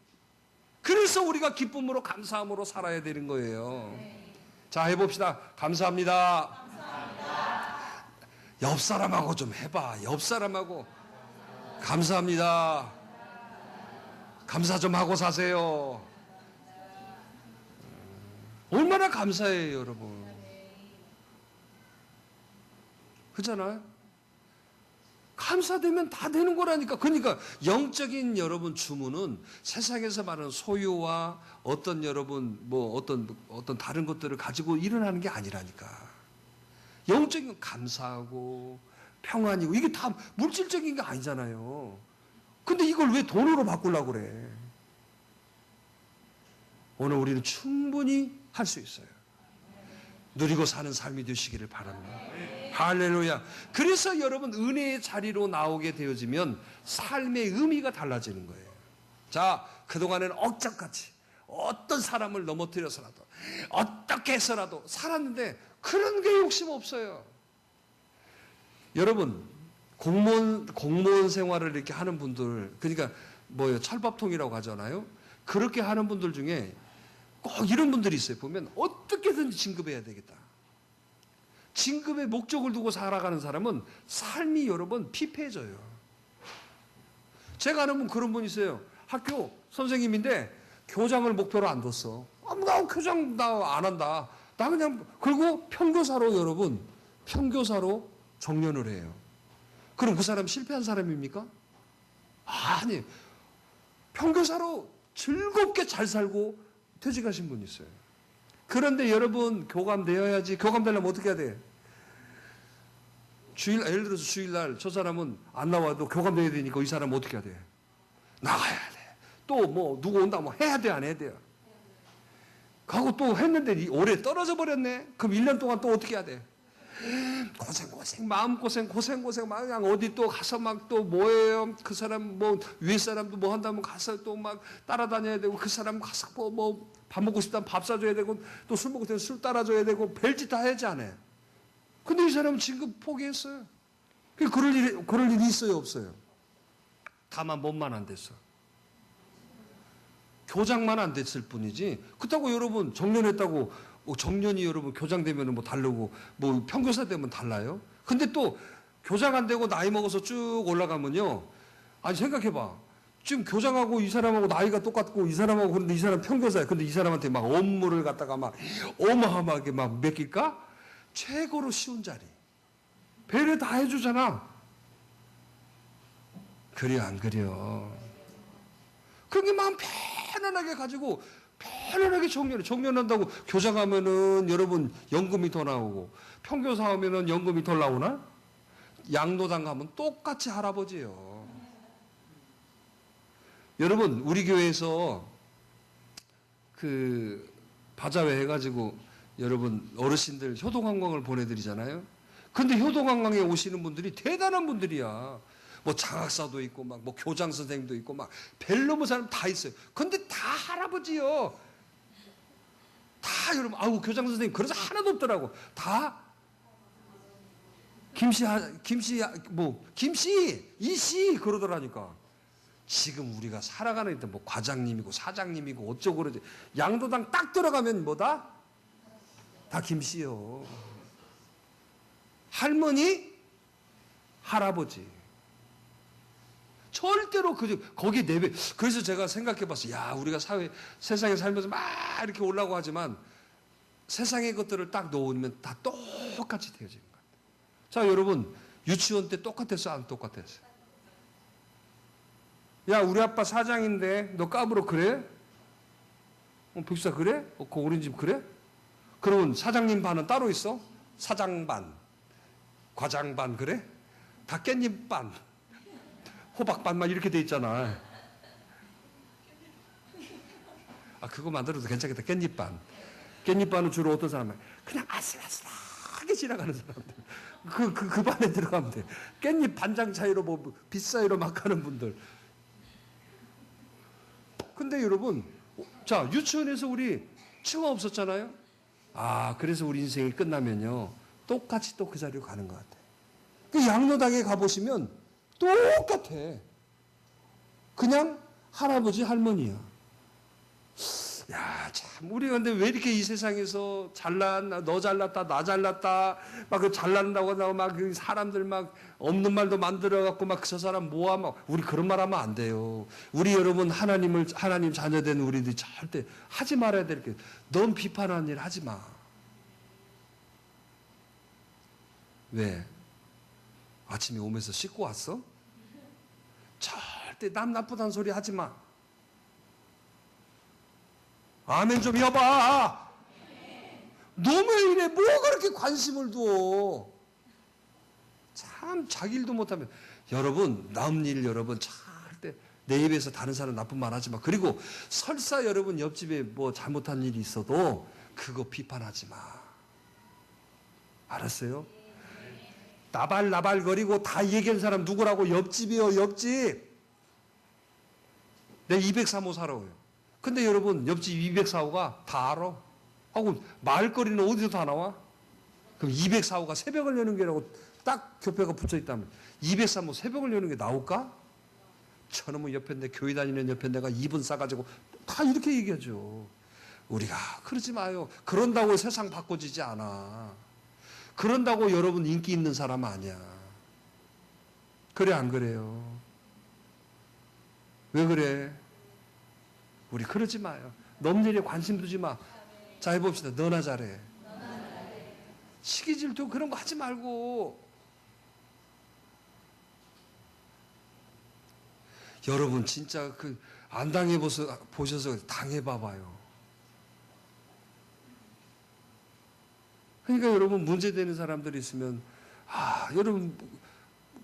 그래서 우리가 기쁨으로 감사함으로 살아야 되는 거예요. 자, 해봅시다. 감사합니다. 감사합니다. 옆 사람하고 좀 해봐. 옆 사람하고 감사합니다. 감사 좀 하고 사세요. 얼마나 감사해요, 여러분. 그렇잖아요? 감사되면 다 되는 거라니까. 그러니까 영적인 여러분 주문은 세상에서 말하는 소유와 어떤 여러분 어떤 다른 것들을 가지고 일어나는 게 아니라니까. 영적인 건 감사하고 평안이고 이게 다 물질적인 게 아니잖아요. 근데 이걸 왜 돈으로 바꾸려고 그래? 오늘 우리는 충분히 할 수 있어요. 누리고 사는 삶이 되시기를 바랍니다. 할렐루야. 그래서 여러분 은혜의 자리로 나오게 되어지면 삶의 의미가 달라지는 거예요. 자, 그동안에는 억장같이 어떤 사람을 넘어뜨려서라도 어떻게 해서라도 살았는데 그런 게 욕심 없어요. 여러분 공무원 생활을 이렇게 하는 분들, 그러니까 철밥통이라고 하잖아요. 그렇게 하는 분들 중에 꼭 이런 분들이 있어요. 보면 어떻게든 진급해야 되겠다. 진급의 목적을 두고 살아가는 사람은 삶이 여러분 피폐해져요. 제가 아는 분 그런 분 있어요. 학교 선생님인데 교장을 목표로 안 뒀어. 나 교장 나 안 한다. 나 그냥 그리고 평교사로 여러분 평교사로 정년을 해요. 그럼 그 사람 실패한 사람입니까? 아니, 평교사로 즐겁게 잘 살고 퇴직하신 분이 있어요. 그런데 여러분 교감되어야지. 교감되려면 어떻게 해야 돼? 예를 들어서 주일날 저 사람은 안 나와도 교감돼야 되니까 이 사람은 어떻게 해야 돼? 나가야 돼. 또 누구 온다 해야 돼, 안 해야 돼요? 가고 또 했는데 올해 떨어져 버렸네. 그럼 1년 동안 또 어떻게 해야 돼? 고생 마음고생 막 그냥 어디 또 가서 막 또 뭐예요? 그 사람 위에 사람도 한다면 가서 또 막 따라다녀야 되고 그 사람 가서 밥 먹고 싶다면 밥 사줘야 되고 또 술 먹고 싶다면 술 따라줘야 되고 별짓 다 해야지 안 해. 근데 이 사람은 진급 포기했어요. 그럴 일이 있어요, 없어요? 다만 몸만 안 됐어. 교장만 안 됐을 뿐이지. 그렇다고 여러분 정년했다고 정년이 여러분 교장 되면 다르고 평교사 되면 달라요? 근데 또 교장 안 되고 나이 먹어서 쭉 올라가면요. 아니 생각해봐. 지금 교장하고 이 사람하고 나이가 똑같고 이 사람하고 그런데 이 사람 평교사야. 근데 이 사람한테 막 업무를 갖다가 막 어마어마하게 막 맡길까? 최고로 쉬운 자리. 배려 다 해주잖아. 그래 안 그려? 그게 마음 편안하게 가지고 편안하게 정년한다고 교장하면은 여러분 연금이 더 나오고 평교사 하면은 연금이 덜 나오나? 양도당 가면 똑같이 할아버지예요. 여러분 우리 교회에서 그 바자회 해가지고 여러분 어르신들 효동관광을 보내드리잖아요. 근데 효동관광에 오시는 분들이 대단한 분들이야. 장학사도 있고 교장 선생님도 있고 벨로무 사람 다 있어요. 근데 다 할아버지요. 다 여러분 교장 선생님 그래서 하나도 없더라고. 다 김씨 이씨 그러더라니까. 지금 우리가 살아가는 데 과장님이고 사장님이고 어쩌고 그러지. 양도당 딱 들어가면 뭐다? 다 김씨요. 할머니, 할아버지. 절대로 거기 내배. 그래서 제가 생각해봤어요. 야, 우리가 세상에 살면서 막 이렇게 올라고 하지만 세상의 것들을 딱 놓으면 다 똑같이 되어지는 것 같아요. 자, 여러분 유치원 때 똑같았어, 안 똑같았어? 야, 우리 아빠 사장인데 너 까불어 그래? 복사 그래? 그 어린이집 그래? 그러면 사장님 반은 따로 있어? 사장 반. 과장 반 그래? 다 깻잎 반, 호박 반만 이렇게 돼 있잖아. 그거 만들어도 괜찮겠다. 깻잎 반. 깻잎 반은 주로 어떤 사람은 그냥 아슬아슬하게 지나가는 사람들. 그 반에 들어가면 돼. 깻잎 반장 차이로 뭐 빗사이로 막 하는 분들. 근데 여러분, 자, 유치원에서 우리 치과 없었잖아요? 그래서 우리 인생이 끝나면요. 똑같이 또 그 자리로 가는 것 같아. 그 양로당에 가보시면 똑같아. 그냥 할아버지, 할머니야. 야, 참, 우리 근데 왜 이렇게 이 세상에서 너 잘났다, 나 잘났다, 막 그 잘난다고 하고 막 그 사람들 막 없는 말도 만들어갖고 막 저 사람 뭐하면, 우리 그런 말 하면 안 돼요. 우리 여러분 하나님 자녀된 우리들이 절대 하지 말아야 될 게, 넌 비판하는 일 하지 마. 왜? 아침에 오면서 씻고 왔어? 절대 남 나쁘다는 소리 하지 마. 아멘 좀 해봐. 너 왜 이래? 뭐 그렇게 관심을 두어? 참 자기 일도 못하면. 여러분, 남 일 여러분 절대 내 입에서 다른 사람 나쁜 말 하지 마. 그리고 설사 여러분 옆집에 뭐 잘못한 일이 있어도 그거 비판하지 마. 알았어요? 나발나발거리고 다 얘기한 사람 누구라고? 옆집이요, 옆집. 내 203호 살아요. 근데 여러분, 옆집 204호가 다 알아. 하고 말거리는 어디서 다 나와? 그럼 204호가 새벽을 여는 게라고 딱 교표가 붙여 있다면 203호 새벽을 여는 게 나올까? 저놈의 옆에 내 교회 다니는 옆에 내가 입은 싸가지고 다 이렇게 얘기하죠. 우리가 그러지 마요. 그런다고 세상 바꿔지지 않아. 그런다고 여러분 인기 있는 사람 아니야. 그래 안 그래요? 왜 그래? 우리 그러지 마요. 놈 일에 관심 두지 마. 자, 해봅시다. 너나 잘해. 시기 질투 그런 거 하지 말고. 여러분 진짜 안 보셔서 당해봐봐요. 그러니까 여러분 문제되는 사람들이 있으면 여러분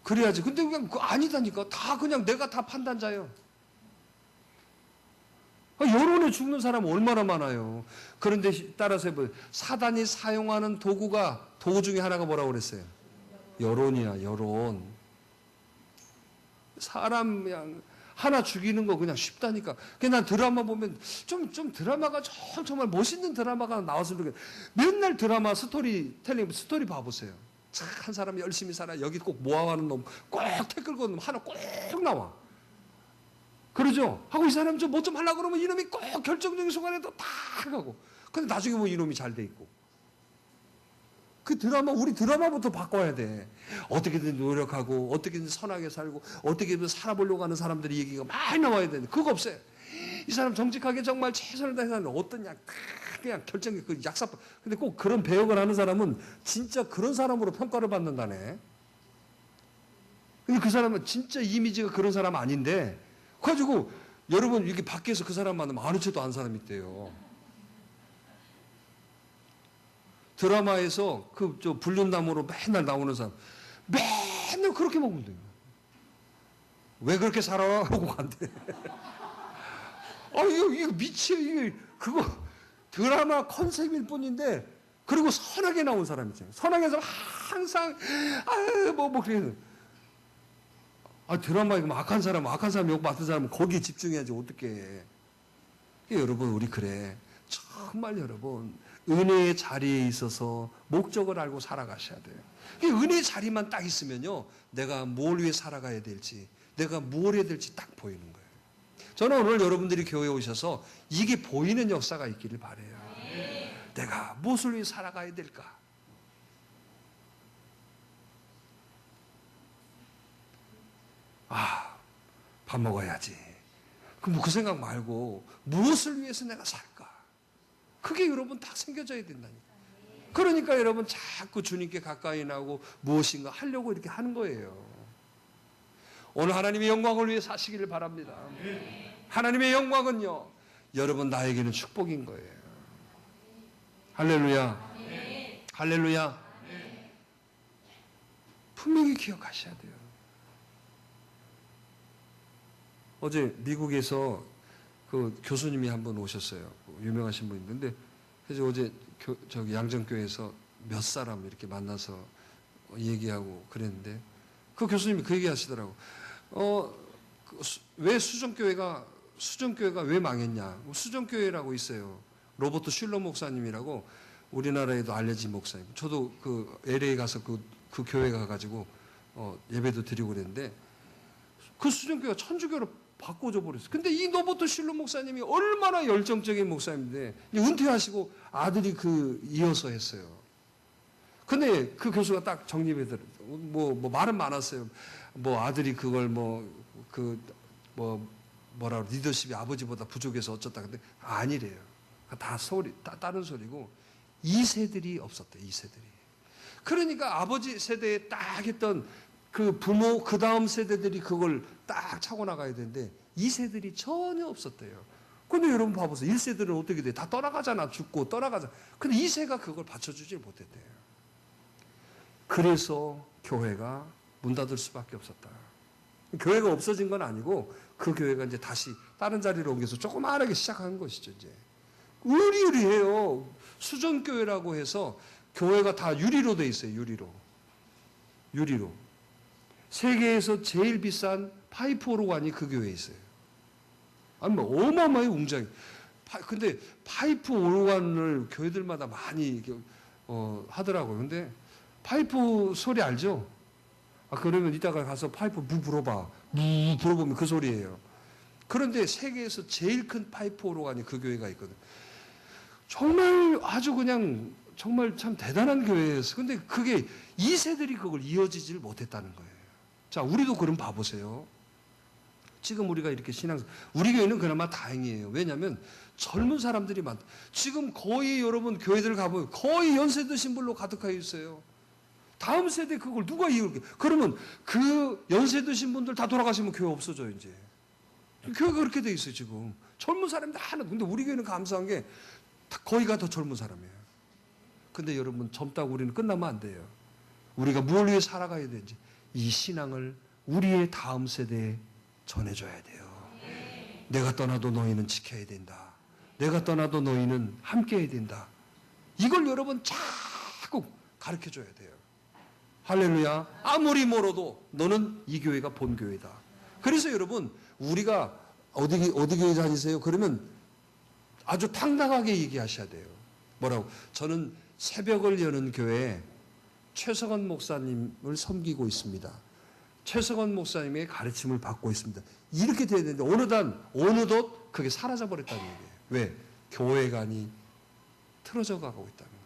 그래야지. 근데 그냥 아니다니까. 다 그냥 내가 다 판단자예요. 여론에 죽는 사람 얼마나 많아요. 그런데 따라서 해봐요. 사단이 사용하는 도구 중에 하나가 뭐라고 그랬어요? 여론이야, 여론. 사람 그냥 하나 죽이는 거 그냥 쉽다니까. 그냥 난 드라마 보면 좀 드라마가 정말 멋있는 드라마가 나왔으면 좋겠어요. 맨날 드라마 스토리 봐보세요. 착한 사람 열심히 살아. 여기 꼭 모아가는 놈, 꼭 태클 거는 놈 하나 꼭 나와. 그러죠? 하고 이 사람 좀 뭐 좀 하려고 그러면 이놈이 꼭 결정적인 순간에 또 다 가고. 근데 나중에 뭐 이놈이 잘 돼 있고. 우리 드라마부터 바꿔야 돼. 어떻게든 노력하고, 어떻게든 선하게 살고, 어떻게든 살아보려고 하는 사람들의 얘기가 많이 나와야 되는데, 그거 없어요. 이 사람 정직하게 정말 최선을 다해서 어떠냐, 그냥 결정이 약사법. 근데 꼭 그런 배역을 하는 사람은 진짜 그런 사람으로 평가를 받는다네. 근데 그 사람은 진짜 이미지가 그런 사람 아닌데, 그래가지고 여러분 이렇게 밖에서 그 사람 만나면 아는 척도 안 사람이 있대요. 드라마에서 불륜남으로 맨날 나오는 사람 맨날 그렇게 먹으면 돼요. 왜 그렇게 살아? 하고 간대. 이거 미치요. 이게 그거 드라마 컨셉일 뿐인데, 그리고 선하게 나온 사람 있잖아요. 선하게 해서 항상 그래요. 드라마에 악한 사람 욕 맡은 사람은 거기에 집중해야지 어떻게. 여러분 우리 그래. 정말 여러분 은혜의 자리에 있어서 목적을 알고 살아가셔야 돼요. 은혜의 자리만 딱 있으면요, 내가 뭘 위해 살아가야 될지, 내가 뭘 해야 될지 딱 보이는 거예요. 저는 오늘 여러분들이 교회에 오셔서 이게 보이는 역사가 있기를 바라요. 내가 무엇을 위해 살아가야 될까? 밥 먹어야지. 그 생각 말고 무엇을 위해서 내가 살까? 그게 여러분 딱 생겨져야 된다니까. 그러니까 여러분 자꾸 주님께 가까이 나고 무엇인가 하려고 이렇게 하는 거예요. 오늘 하나님의 영광을 위해 사시기를 바랍니다. 하나님의 영광은요, 여러분 나에게는 축복인 거예요. 할렐루야. 할렐루야. 분명히 기억하셔야 돼요. 어제 미국에서 그 교수님이 한 분 오셨어요. 유명하신 분이 있는데, 그래서 어제 저기 양정교회에서 몇 사람 이렇게 만나서 얘기하고 그랬는데, 그 교수님이 그 얘기 하시더라고. 왜 수정교회가 왜 망했냐? 수정교회라고 있어요. 로버트 슐러 목사님이라고 우리나라에도 알려진 목사님. 저도 그 LA 가서 그 교회 가가지고 예배도 드리고 그랬는데, 그 수정교회가 천주교로 바꿔줘 버렸어요. 근데 이 로버트 슐러 목사님이 얼마나 열정적인 목사님인데, 은퇴하시고 아들이 이어서 했어요. 근데 그 교수가 딱 정립해더라고요. 뭐 말은 많았어요. 뭐 아들이 그걸 뭐라 리더십이 아버지보다 부족해서 어쩌다. 근데 아니래요. 다 다른 소리고, 2세들이 없었대. 2세들이. 그러니까 아버지 세대에 딱 했던 그 부모 그 다음 세대들이 그걸 딱 차고 나가야 되는데 2세들이 전혀 없었대요. 근데 여러분 봐보세요. 1세들은 어떻게 돼? 다 떠나가잖아. 죽고 떠나가잖아. 근데 2세가 그걸 받쳐주질 못했대요. 그래서 교회가 문 닫을 수밖에 없었다. 교회가 없어진 건 아니고 그 교회가 이제 다시 다른 자리로 옮겨서 조그마하게 시작한 것이죠. 이제 의리의리해요. 수전교회라고 해서 교회가 다 유리로 돼 있어요. 유리로. 세계에서 제일 비싼 파이프 오르간이 그 교회에 있어요. 아니 뭐 어마어마하게 웅장해. 근데 파이프 오르간을 교회들마다 많이 하더라고요. 근데 파이프 소리 알죠? 그러면 이따가 가서 파이프 무 불어봐. 무 불어보면 그 소리예요. 그런데 세계에서 제일 큰 파이프 오르간이 그 교회가 있거든. 정말 아주 그냥 정말 참 대단한 교회였어. 근데 그게 2세들이 그걸 이어지질 못했다는 거예요. 자, 우리도 그럼 봐보세요. 지금 우리가 이렇게 우리 교회는 그나마 다행이에요. 왜냐하면 젊은 사람들이 많다. 지금 거의 여러분 교회들 가보면 거의 연세 드신 분로 가득하여 있어요. 다음 세대 그걸 누가 이을게? 그러면 그 연세 드신 분들 다 돌아가시면 교회 없어져요, 이제. 교회가 그렇게 돼 있어요, 지금. 젊은 사람들 하나. 근데 우리 교회는 감사한 게 거의가 더 젊은 사람이에요. 근데 여러분, 젊다고 우리는 끝나면 안 돼요. 우리가 뭘 위해 살아가야 되는지. 이 신앙을 우리의 다음 세대에 전해줘야 돼요. 내가 떠나도 너희는 지켜야 된다. 내가 떠나도 너희는 함께 해야 된다. 이걸 여러분 자꾸 가르쳐줘야 돼요. 할렐루야. 아무리 멀어도 너는 이 교회가 본 교회다. 그래서 여러분, 우리가 어디 교회 다니세요? 그러면 아주 당당하게 얘기하셔야 돼요. 뭐라고? 저는 새벽을 여는 교회에 최석원 목사님을 섬기고 있습니다. 최석원 목사님의 가르침을 받고 있습니다. 이렇게 돼야 되는데 어느덧 그게 사라져 버렸다는 얘기예요. 왜? 교회관이 틀어져 가고 있다는 거예요.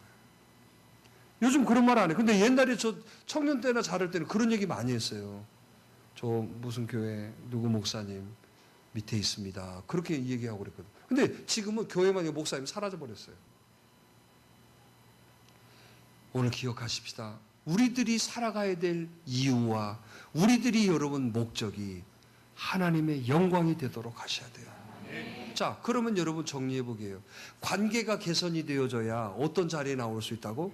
요즘 그런 말 안 해요. 근데 옛날에 저 청년 때나 자랄 때는 그런 얘기 많이 했어요. 저 무슨 교회 누구 목사님 밑에 있습니다. 그렇게 얘기하고 그랬거든요. 근데 지금은 교회만 목사님 사라져 버렸어요. 오늘 기억하십시다. 우리들이 살아가야 될 이유와 우리들이 여러분 목적이 하나님의 영광이 되도록 하셔야 돼요. 자, 그러면 여러분 정리해 보게요. 관계가 개선이 되어져야 어떤 자리에 나올 수 있다고?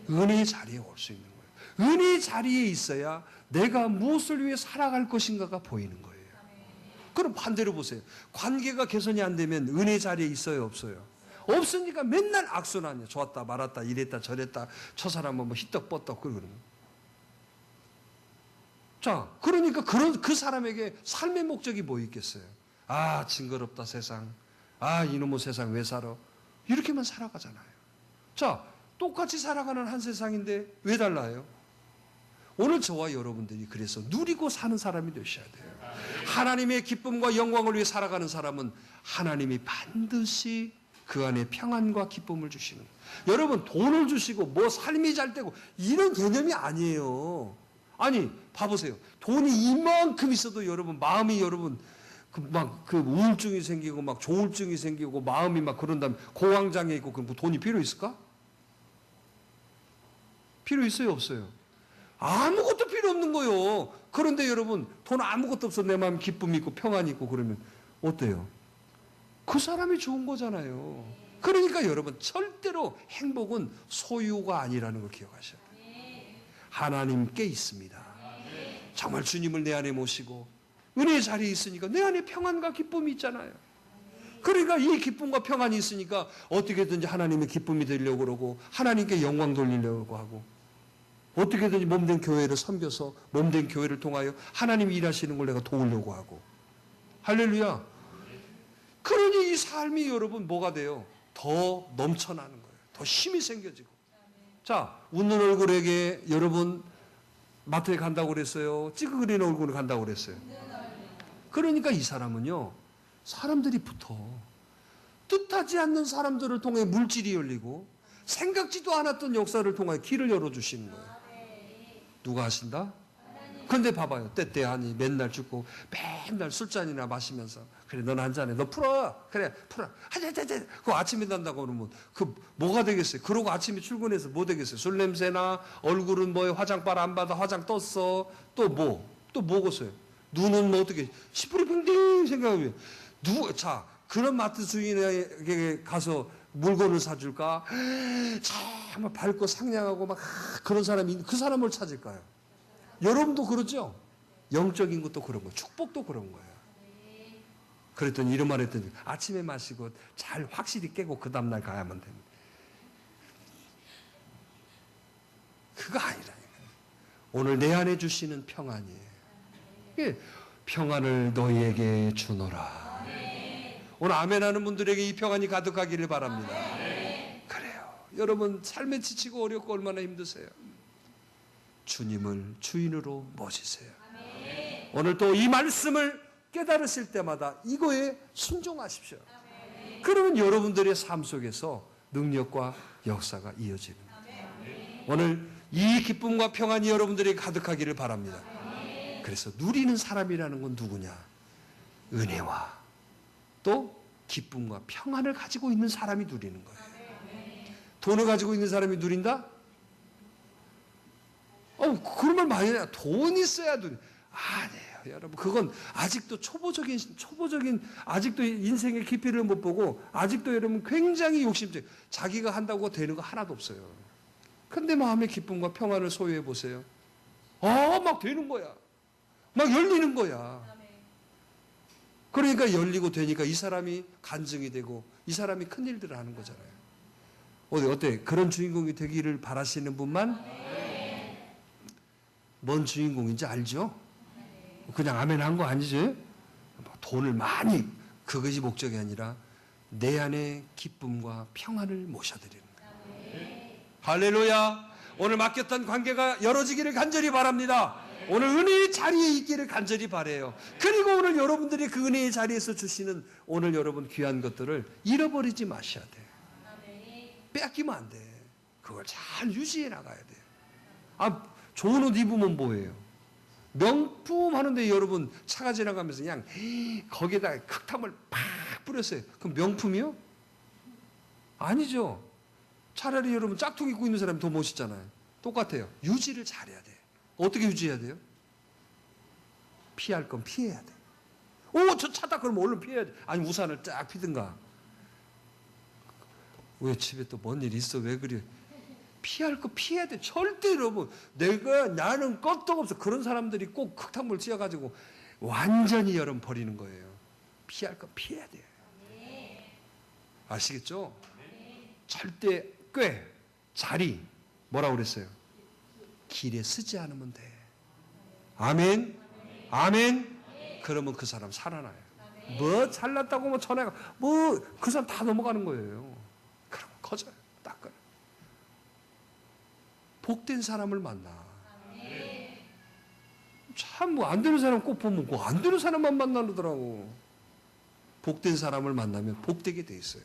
은혜의 자리에 올 수 있는 거예요. 은혜의 자리에 있어야 내가 무엇을 위해 살아갈 것인가가 보이는 거예요. 그럼 반대로 보세요. 관계가 개선이 안 되면 은혜의 자리에 있어요, 없어요? 없으니까 맨날 악순환이야. 좋았다 말았다 이랬다 저랬다 저 사람은 뭐 희떡뻗떡 그러는 거예요. 자, 그러니까 그 사람에게 삶의 목적이 뭐 있겠어요? 아, 징그럽다 세상. 아, 이놈의 세상 왜 살아? 이렇게만 살아가잖아요. 자, 똑같이 살아가는 한 세상인데 왜 달라요? 오늘 저와 여러분들이 그래서 누리고 사는 사람이 되셔야 돼요. 하나님의 기쁨과 영광을 위해 살아가는 사람은 하나님이 반드시 그 안에 평안과 기쁨을 주시는 거예요. 여러분, 돈을 주시고 뭐 삶이 잘 되고 이런 개념이 아니에요. 아니, 봐보세요. 돈이 이만큼 있어도 여러분 마음이 여러분 그 우울증이 생기고 막 조울증이 생기고 마음이 막 그런다면 공황장애 있고 그럼 뭐 돈이 필요 있을까? 필요 있어요, 없어요? 아무것도 필요 없는 거예요. 그런데 여러분, 돈 아무것도 없어 내 마음 기쁨이 있고 평안이 있고 그러면 어때요? 그 사람이 좋은 거잖아요. 그러니까 여러분, 절대로 행복은 소유가 아니라는 걸 기억하셔야 돼요. 하나님께 있습니다. 정말 주님을 내 안에 모시고 은혜의 자리에 있으니까 내 안에 평안과 기쁨이 있잖아요. 그러니까 이 기쁨과 평안이 있으니까 어떻게든지 하나님의 기쁨이 되려고 그러고 하나님께 영광 돌리려고 하고 어떻게든지 몸된 교회를 섬겨서 몸된 교회를 통하여 하나님이 일하시는 걸 내가 도우려고 하고 할렐루야. 그러니 이 삶이 여러분 뭐가 돼요? 더 넘쳐나는 거예요. 더 힘이 생겨지고. 자, 웃는 얼굴에게 여러분 마트에 간다고 그랬어요? 찌그러진 얼굴에 간다고 그랬어요? 그러니까 이 사람은요, 사람들이 붙어. 뜻하지 않는 사람들을 통해 물질이 열리고 생각지도 않았던 역사를 통해 길을 열어주시는 거예요. 누가 하신다? 근데 봐봐요. 때때하니 맨날 죽고 맨날 술잔이나 마시면서 그래 넌 한 잔해. 너 풀어. 그래 풀어. 하자자자. 그거 아침에 난다고 그러면 그 뭐가 되겠어요? 그러고 아침에 출근해서 뭐 되겠어요? 술 냄새나 얼굴은 뭐에 화장빨 안 받아 화장 떴어. 또 뭐? 또 뭐겠어요? 눈은 뭐 어떻게 시뿌리팽팽 생각하면 자 그런 마트 주인에게 가서 물건을 사줄까? 정말 밝고 상냥하고 막 그런 사람이 그 사람을 찾을까요? 여러분도 그러죠? 영적인 것도 그런 거예요. 축복도 그런 거예요. 그랬더니 이런 말 했더니 아침에 마시고 잘 확실히 깨고 그 다음날 가야만 됩니다. 그거 아니라니까요. 오늘 내 안에 주시는 평안이에요. 평안을 너희에게 주노라. 오늘 아멘 하는 분들에게 이 평안이 가득하기를 바랍니다. 그래요. 여러분 삶에 지치고 어렵고 얼마나 힘드세요? 주님을 주인으로 모시세요. 오늘 또 이 말씀을 깨달으실 때마다 이거에 순종하십시오. 그러면 여러분들의 삶 속에서 능력과 역사가 이어지는 거예요. 오늘 이 기쁨과 평안이 여러분들에게 가득하기를 바랍니다. 그래서 누리는 사람이라는 건 누구냐? 은혜와 또 기쁨과 평안을 가지고 있는 사람이 누리는 거예요. 돈을 가지고 있는 사람이 누린다? 그런 말 많이 해요. 돈 있어야 돈. 아니에요, 여러분. 그건 아직도 초보적인, 아직도 인생의 깊이를 못 보고, 아직도 여러분 굉장히 욕심적. 자기가 한다고 되는 거 하나도 없어요. 근데 마음의 기쁨과 평안을 소유해 보세요. 막 되는 거야. 막 열리는 거야. 그러니까 열리고 되니까 이 사람이 간증이 되고, 이 사람이 큰 일들을 하는 거잖아요. 어때? 그런 주인공이 되기를 바라시는 분만? 뭔 주인공인지 알죠? 그냥 아멘 한 거 아니지? 돈을 많이 그것이 목적이 아니라 내 안에 기쁨과 평안을 모셔드리는 거예요. 할렐루야. 오늘 맡겼던 관계가 열어지기를 간절히 바랍니다. 오늘 은혜의 자리에 있기를 간절히 바라요. 그리고 오늘 여러분들이 그 은혜의 자리에서 주시는 오늘 여러분 귀한 것들을 잃어버리지 마셔야 돼. 뺏기면 안 돼. 그걸 잘 유지해 나가야 돼. 좋은 옷 입으면 뭐예요? 명품 하는데 여러분 차가 지나가면서 그냥 거기에다가 흙탕물 팍 뿌렸어요. 그럼 명품이요? 아니죠. 차라리 여러분 짝퉁 입고 있는 사람이 더 멋있잖아요. 똑같아요. 유지를 잘해야 돼. 어떻게 유지해야 돼요? 피할 건 피해야 돼. 저 차다 그러면 얼른 피해야 돼. 아니 우산을 쫙 피든가. 왜 집에 또 뭔 일 있어? 왜 그래? 피할 거 피해야 돼. 절대 여러분 나는 껐떡없어. 그런 사람들이 꼭 흙탕물 씌워가지고 완전히 여러분 버리는 거예요. 피할 거 피해야 돼요. 아시겠죠? 절대 자리 뭐라고 그랬어요? 길에 쓰지 않으면 돼. 아멘. 아멘. 그러면 그 사람 살아나요. 뭐 잘났다고 뭐 전화가 그 사람 다 넘어가는 거예요. 그럼 커져요. 닦아요. 복된 사람을 만나. 참 뭐 안 되는 사람 꼭 보면 안 되는 사람만 만나더라고. 복된 사람을 만나면 복되게 돼 있어요.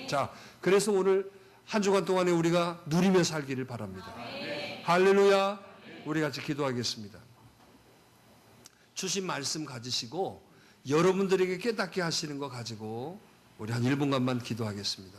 자, 그래서 오늘 한 주간 동안에 우리가 누리며 살기를 바랍니다. 할렐루야. 우리 같이 기도하겠습니다. 주신 말씀 가지시고 여러분들에게 깨닫게 하시는 거 가지고 우리 한 1분간만 기도하겠습니다.